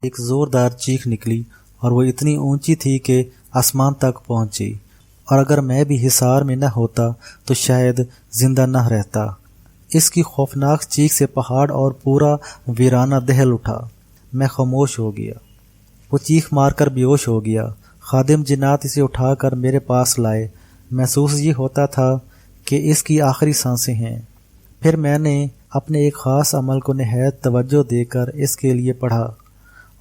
ایک زوردار چیخ نکلی اور وہ اتنی اونچی تھی کہ آسمان تک پہنچی، اور اگر میں بھی حصار میں نہ ہوتا تو شاید زندہ نہ رہتا۔ اس کی خوفناک چیخ سے پہاڑ اور پورا ویرانہ دہل اٹھا۔ میں خاموش ہو گیا۔ وہ چیخ مار کر بے ہوش ہو گیا۔ خادم جنات اسے اٹھا کر میرے پاس لائے۔ محسوس یہ ہوتا تھا کہ اس کی آخری سانسیں ہیں۔ پھر میں نے اپنے ایک خاص عمل کو نہایت توجہ دے کر اس کے لیے پڑھا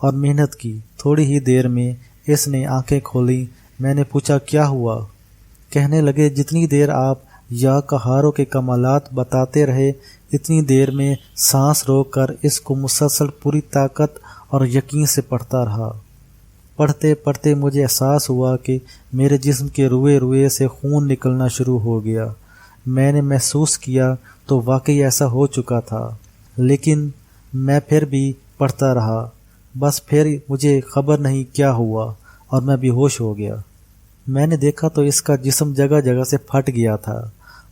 اور محنت کی۔ تھوڑی ہی دیر میں اس نے آنکھیں کھولیں۔ میں نے پوچھا کیا ہوا؟ کہنے لگے جتنی دیر آپ یا قہاروں کے کمالات بتاتے رہے اتنی دیر میں سانس روک کر اس کو مسلسل پوری طاقت اور یقین سے پڑھتا رہا۔ پڑھتے پڑھتے مجھے احساس ہوا کہ میرے جسم کے روئے روئے سے خون نکلنا شروع ہو گیا۔ میں نے محسوس کیا تو واقعی ایسا ہو چکا تھا، لیکن میں پھر بھی پڑھتا رہا۔ بس پھر مجھے خبر نہیں کیا ہوا اور میں بے ہوش ہو گیا۔ میں نے دیکھا تو اس کا جسم جگہ جگہ سے پھٹ گیا تھا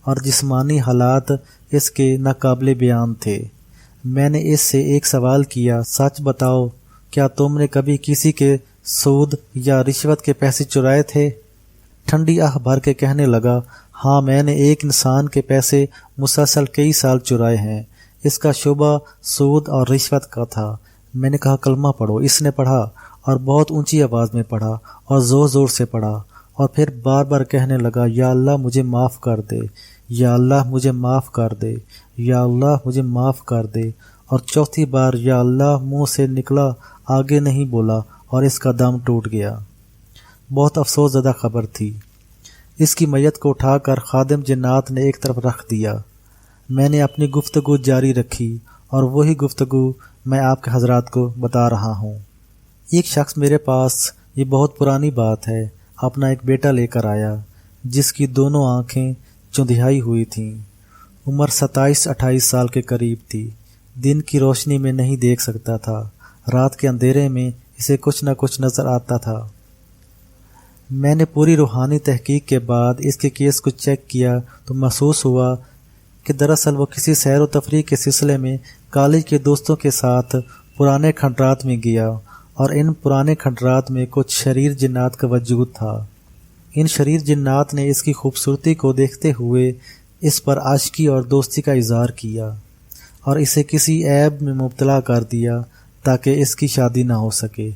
اور جسمانی حالات اس کے ناقابل بیان تھے۔ میں نے اس سے ایک سوال کیا، سچ بتاؤ کیا تم نے کبھی کسی کے سود یا رشوت کے پیسے چرائے تھے؟ ٹھنڈی آہ بھر کے کہنے لگا، ہاں میں نے ایک انسان کے پیسے مسلسل کئی سال چرائے ہیں۔ اس کا شعبہ سود اور رشوت کا تھا۔ میں نے کہا کلمہ پڑھو۔ اس نے پڑھا اور بہت اونچی آواز میں پڑھا اور زور زور سے پڑھا، اور پھر بار بار کہنے لگا، یا اللہ مجھے معاف کر دے، یا اللہ مجھے معاف کر دے، یا اللہ مجھے معاف کر دے، اور چوتھی بار یا اللہ منہ سے نکلا، آگے نہیں بولا، اور اس کا دم ٹوٹ گیا۔ بہت افسوس زدہ خبر تھی۔ اس کی میت کو اٹھا کر خادم جنات نے ایک طرف رکھ دیا۔ میں نے اپنی گفتگو جاری رکھی اور وہی گفتگو میں آپ کے حضرات کو بتا رہا ہوں۔ ایک شخص میرے پاس، یہ بہت پرانی بات ہے، اپنا ایک بیٹا لے کر آیا جس کی دونوں آنکھیں چندھیائی ہوئی تھیں۔ عمر 27-28 سال کے قریب تھی۔ دن کی روشنی میں نہیں دیکھ سکتا تھا، رات کے اندھیرے میں اسے کچھ نہ کچھ نظر آتا تھا۔ میں نے پوری روحانی تحقیق کے بعد اس کے کیس کو چیک کیا تو محسوس ہوا کہ دراصل وہ کسی سیر و تفریح کے سلسلے میں کالج کے دوستوں کے ساتھ پرانے کھنڈرات میں گیا، اور ان پرانے کھنڈرات میں کچھ شریر جنات کا وجود تھا۔ ان شریر جنات نے اس کی خوبصورتی کو دیکھتے ہوئے اس پر عاشقی اور دوستی کا اظہار کیا اور اسے کسی عیب میں مبتلا کر دیا تاکہ اس کی شادی نہ ہو سکے۔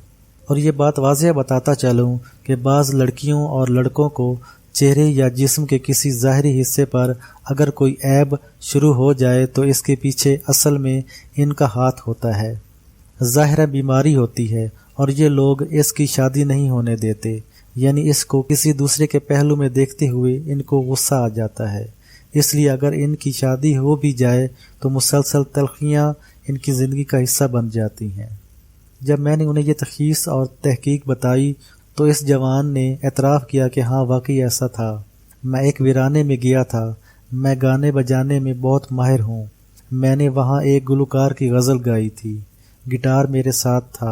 اور یہ بات واضح بتاتا چلوں کہ بعض لڑکیوں اور لڑکوں کو چہرے یا جسم کے کسی ظاہری حصے پر اگر کوئی عیب شروع ہو جائے تو اس کے پیچھے اصل میں ان کا ہاتھ ہوتا ہے، ظاہرہ بیماری ہوتی ہے، اور یہ لوگ اس کی شادی نہیں ہونے دیتے، یعنی اس کو کسی دوسرے کے پہلو میں دیکھتے ہوئے ان کو غصہ آ جاتا ہے۔ اس لیے اگر ان کی شادی ہو بھی جائے تو مسلسل تلخیاں ان کی زندگی کا حصہ بن جاتی ہیں۔ جب میں نے انہیں یہ تشخیص اور تحقیق بتائی تو اس جوان نے اعتراف کیا کہ ہاں واقعی ایسا تھا۔ میں ایک ویرانے میں گیا تھا، میں گانے بجانے میں بہت ماہر ہوں۔ میں نے وہاں ایک گلوکار کی غزل گائی تھی، گٹار میرے ساتھ تھا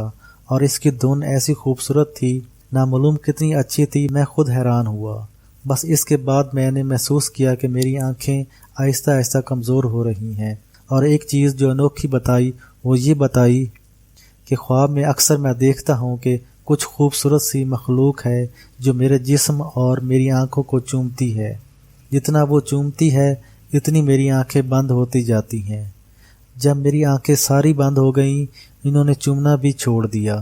اور اس کی دھن ایسی خوبصورت تھی، نامعلوم کتنی اچھی تھی، میں خود حیران ہوا۔ بس اس کے بعد میں نے محسوس کیا کہ میری آنکھیں آہستہ آہستہ کمزور ہو رہی ہیں، اور ایک چیز جو انوکھی بتائی وہ یہ بتائی کہ خواب میں اکثر میں دیکھتا ہوں کہ کچھ خوبصورت سی مخلوق ہے جو میرے جسم اور میری آنکھوں کو چومتی ہے۔ جتنا وہ چومتی ہے اتنی میری آنکھیں بند ہوتی جاتی ہیں۔ جب میری آنکھیں ساری بند ہو گئیں انہوں نے چومنا بھی چھوڑ دیا۔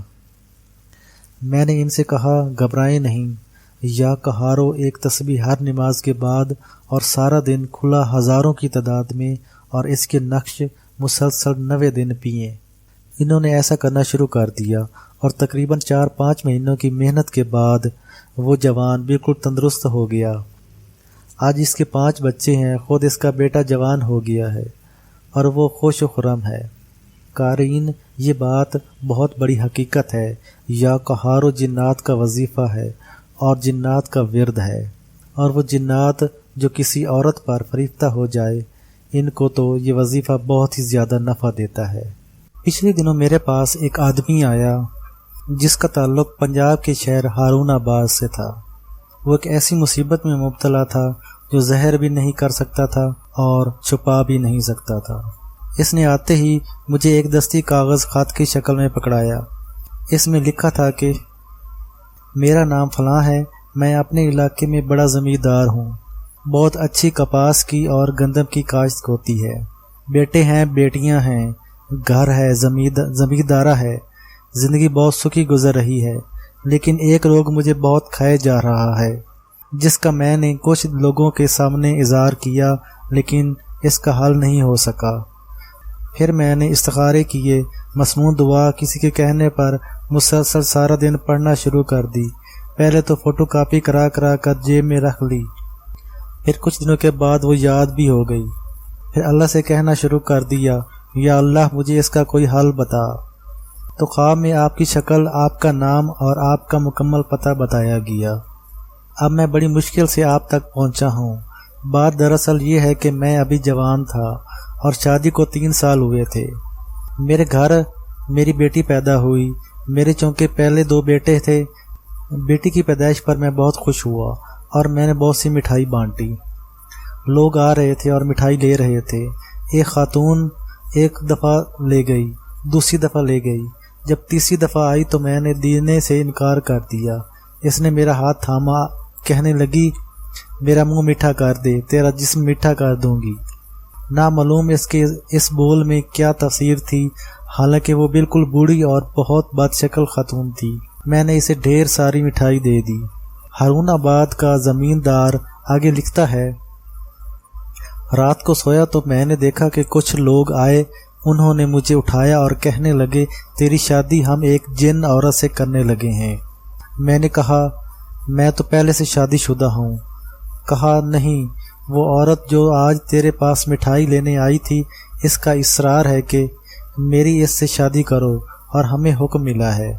میں نے ان سے کہا گھبرائیں نہیں، یا کہارو ایک تسبیح ہر نماز کے بعد اور سارا دن کھلا ہزاروں کی تعداد میں، اور اس کے نقش مسلسل 9 دن پئیں۔ انہوں نے ایسا کرنا شروع کر دیا اور تقریباً 4-5 مہینوں کی محنت کے بعد وہ جوان بالکل تندرست ہو گیا۔ آج اس کے 5 بچے ہیں، خود اس کا بیٹا جوان ہو گیا ہے اور وہ خوش و خرم ہے۔ قارئین، یہ بات بہت بڑی حقیقت ہے، یا کہار و جنات کا وظیفہ ہے اور جنات کا ورد ہے، اور وہ جنات جو کسی عورت پر فریفتہ ہو جائے ان کو تو یہ وظیفہ بہت ہی زیادہ نفع دیتا ہے۔ پچھلے دنوں میرے پاس ایک آدمی آیا جس کا تعلق پنجاب کے شہر ہارون آباد سے تھا۔ وہ ایک ایسی مصیبت میں مبتلا تھا جو ظاہر بھی نہیں کر سکتا تھا اور چھپا بھی نہیں سکتا تھا۔ اس نے آتے ہی مجھے ایک دستی کاغذ خط کی شکل میں پکڑایا اس میں لکھا تھا کہ میرا نام فلاں ہے، میں اپنے علاقے میں بڑا زمیندار ہوں، بہت اچھی کپاس کی اور گندم کی کاشت ہوتی ہے، بیٹے ہیں بیٹیاں ہیں، گھر ہے، زمیندارہ ہے، زندگی بہت سکھی گزر رہی ہے، لیکن ایک روگ مجھے بہت کھائے جا رہا ہے، جس کا میں نے کچھ لوگوں کے سامنے اظہار کیا لیکن اس کا حل نہیں ہو سکا۔ پھر میں نے استخارے کیے، مسنون دعا کسی کے کہنے پر مسلسل سارا دن پڑھنا شروع کر دی۔ پہلے تو فوٹو کاپی کرا کر جیب میں رکھ لی، پھر کچھ دنوں کے بعد وہ یاد بھی ہو گئی۔ پھر اللہ سے کہنا شروع کر دیا، یا اللہ مجھے اس کا کوئی حل بتا۔ تو خواب میں آپ کی شکل، آپ کا نام اور آپ کا مکمل پتہ بتایا گیا۔ اب میں بڑی مشکل سے آپ تک پہنچا ہوں۔ بات دراصل یہ ہے کہ میں ابھی جوان تھا اور شادی کو 3 سال ہوئے تھے۔ میرے گھر میری بیٹی پیدا ہوئی۔ میرے چونکہ پہلے 2 بیٹے تھے، بیٹی کی پیدائش پر میں بہت خوش ہوا اور میں نے بہت سی مٹھائی بانٹی۔ لوگ آ رہے تھے اور مٹھائی لے رہے تھے۔ ایک خاتون ایک دفعہ لے گئی، دوسری دفعہ لے گئی، جب تیسری دفعہ آئی تو میں نے دینے سے انکار کر دیا۔ اس نے میرا ہاتھ تھاما، کہنے لگی میرا منہ میٹھا کر دے، تیرا جسم میٹھا کر دوں گی۔ نامعلوم اس کے اس بول میں کیا تفسیر تھی، حالانکہ وہ بالکل بوڑھی اور بہت بد شکل خاتون تھی۔ میں نے اسے ڈھیر ساری مٹھائی دے دی۔ ہارون آباد کا زمیندار آگے لکھتا ہے، رات کو سویا تو میں نے دیکھا کہ کچھ لوگ آئے، انہوں نے مجھے اٹھایا اور کہنے لگے تیری شادی ہم ایک جن عورت سے کرنے لگے ہیں۔ میں نے کہا میں تو پہلے سے شادی شدہ ہوں۔ کہا نہیں، وہ عورت جو آج تیرے پاس مٹھائی لینے آئی تھی، اس کا اصرار ہے کہ میری اس سے شادی کرو، اور ہمیں حکم ملا ہے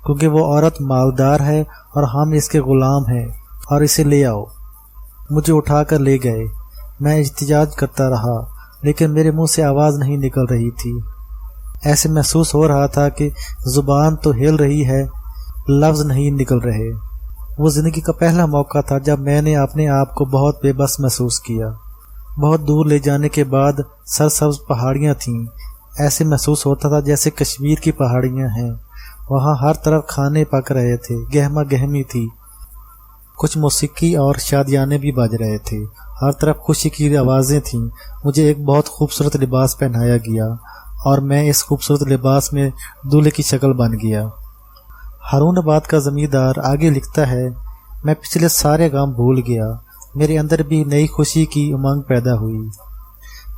کیونکہ وہ عورت مالدار ہے اور ہم اس کے غلام ہیں، اور اسے لے آؤ۔ مجھے اٹھا کر لے گئے۔ میں احتجاج کرتا رہا لیکن میرے منہ سے آواز نہیں نکل رہی تھی۔ ایسے محسوس ہو رہا تھا کہ زبان تو ہل رہی ہے، لفظ نہیں نکل رہے۔ وہ زندگی کا پہلا موقع تھا جب میں نے اپنے آپ کو بہت بے بس محسوس کیا۔ بہت دور لے جانے کے بعد سرسبز پہاڑیاں تھیں۔ ایسے محسوس ہوتا تھا جیسے کشمیر کی پہاڑیاں ہیں۔ وہاں ہر طرف کھانے پک رہے تھے، گہما گہمی تھی، کچھ موسیقی اور شادیانے بھی بج رہے تھے، ہر طرف خوشی کی آوازیں تھیں۔ مجھے ایک بہت خوبصورت لباس پہنایا گیا اور میں اس خوبصورت لباس میں دولہے کی شکل بن گیا۔ ہارون آباد کا زمیندار آگے لکھتا ہے، میں پچھلے سارے غم بھول گیا، میرے اندر بھی نئی خوشی کی امنگ پیدا ہوئی۔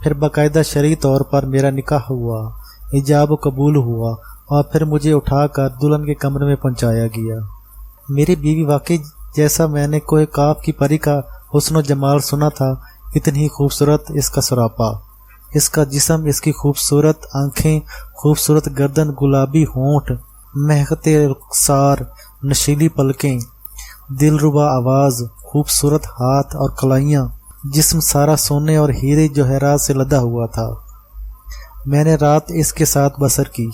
پھر باقاعدہ شرعی طور پر میرا نکاح ہوا، ایجاب و قبول ہوا، اور پھر مجھے اٹھا کر دلہن کے کمرے میں پہنچایا گیا۔ میری بیوی واقعی جیسا میں نے کوہ کاف کی پری کا حسن و جمال سنا تھا، اتنی ہی خوبصورت اس کا سراپا، اس کا جسم، اس کی خوبصورت آنکھیں، خوبصورت گردن، گلابی ہونٹ، مہکتے رخسار، نشیلی پلکیں، دلربا آواز، خوبصورت ہاتھ اور کلائیاں، جسم سارا سونے اور ہیرے جوہرات سے لدا ہوا تھا۔ میں نے رات اس کے ساتھ بسر کی۔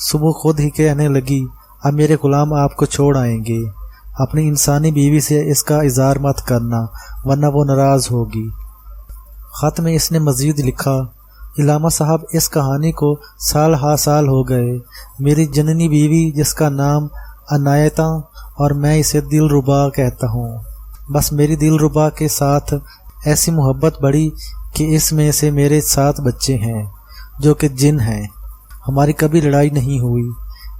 صبح خود ہی کہنے لگی اب میرے غلام آپ کو چھوڑ آئیں گے، اپنی انسانی بیوی سے اس کا اظہار مت کرنا ورنہ وہ ناراض ہوگی۔ خط میں اس نے مزید لکھا، علامہ صاحب اس کہانی کو سال ہا سال ہو گئے، میری جننی بیوی جس کا نام عنایتا اور میں اسے دلربا کہتا ہوں، بس میری دلربا کے ساتھ ایسی محبت بڑھی کہ اس میں سے میرے 7 بچے ہیں جو کہ جن ہیں۔ ہماری کبھی لڑائی نہیں ہوئی۔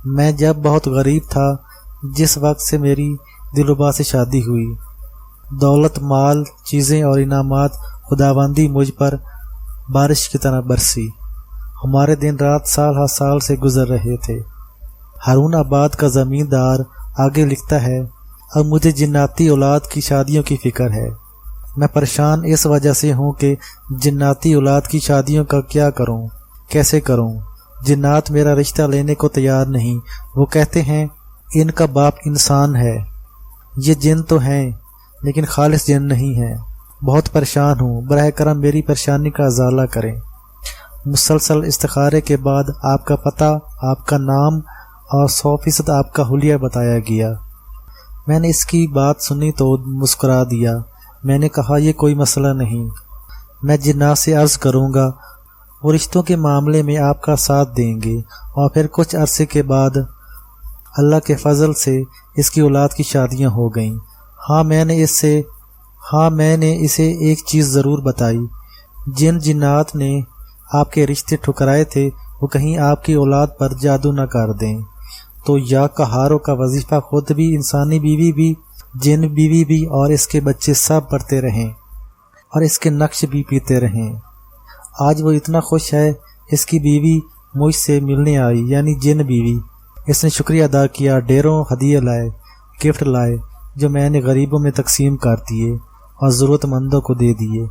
میں جب بہت غریب تھا، جس وقت سے میری دلربا سے شادی ہوئی، دولت، مال، چیزیں اور انعامات خداوندی مجھ پر بارش کی طرح برسی۔ ہمارے دن رات سال ہر سال سے گزر رہے تھے۔ ہارون آباد کا زمیندار آگے لکھتا ہے، اب مجھے جناتی اولاد کی شادیوں کی فکر ہے۔ میں پریشان اس وجہ سے ہوں کہ جناتی اولاد کی شادیوں کا کیا کروں، کیسے کروں۔ جنات میرا رشتہ لینے کو تیار نہیں، وہ کہتے ہیں ان کا باپ انسان ہے۔ یہ جن تو ہیں لیکن خالص جن نہیں ہیں۔ بہت پریشان ہوں، براہ کرم میری پریشانی کا ازالہ کریں۔ مسلسل استخارے کے بعد آپ کا پتہ، آپ کا نام اور 100% آپ کا حلیہ بتایا گیا۔ میں نے اس کی بات سنی تو مسکرا دیا۔ میں نے کہا یہ کوئی مسئلہ نہیں، میں جنات سے عرض کروں گا، وہ رشتوں کے معاملے میں آپ کا ساتھ دیں گے، اور پھر کچھ عرصے کے بعد اللہ کے فضل سے اس کی اولاد کی شادیاں ہو گئیں۔ ہاں میں نے اسے ایک چیز ضرور بتائی، جن جنات نے آپ کے رشتے ٹھکرائے تھے وہ کہیں آپ کی اولاد پر جادو نہ کر دیں۔ تو یا کہاروں کا وظیفہ خود بھی، انسانی بیوی بھی، جن بیوی بھی، اور اس کے بچے سب پڑھتے رہیں اور اس کے نقش بھی پیتے رہیں۔ آج وہ اتنا خوش ہے، اس کی بیوی مجھ سے ملنے آئی، یعنی جن بیوی۔ اس نے شکریہ ادا کیا، ڈھیروں ہدیے لائے، گفٹ لائے، جو میں نے غریبوں میں تقسیم کر دیے اور ضرورت مندوں کو دے دیے۔